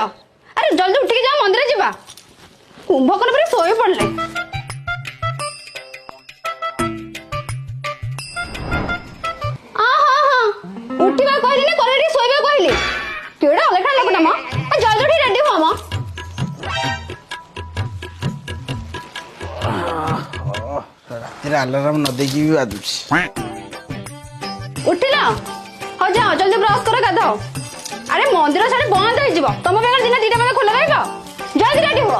अरे जल्दी उठ के जा मंदिर जीवा कुंभकर्ण पर सोई पड़ले उठिबा कहली ने करे सोइबा कहली केडा अलखा लगना म जल्दी उठी रेडी हो म रातिर अलार्म न देखी भी बाजुछ उठिला हो जाओ जल्दी ब्रश कर गाधाओ अरे मंदिर सारे बंद हो जीव तुम बेगर दिन 2टा बजे खोला रहइबो जल्दी रेडी हो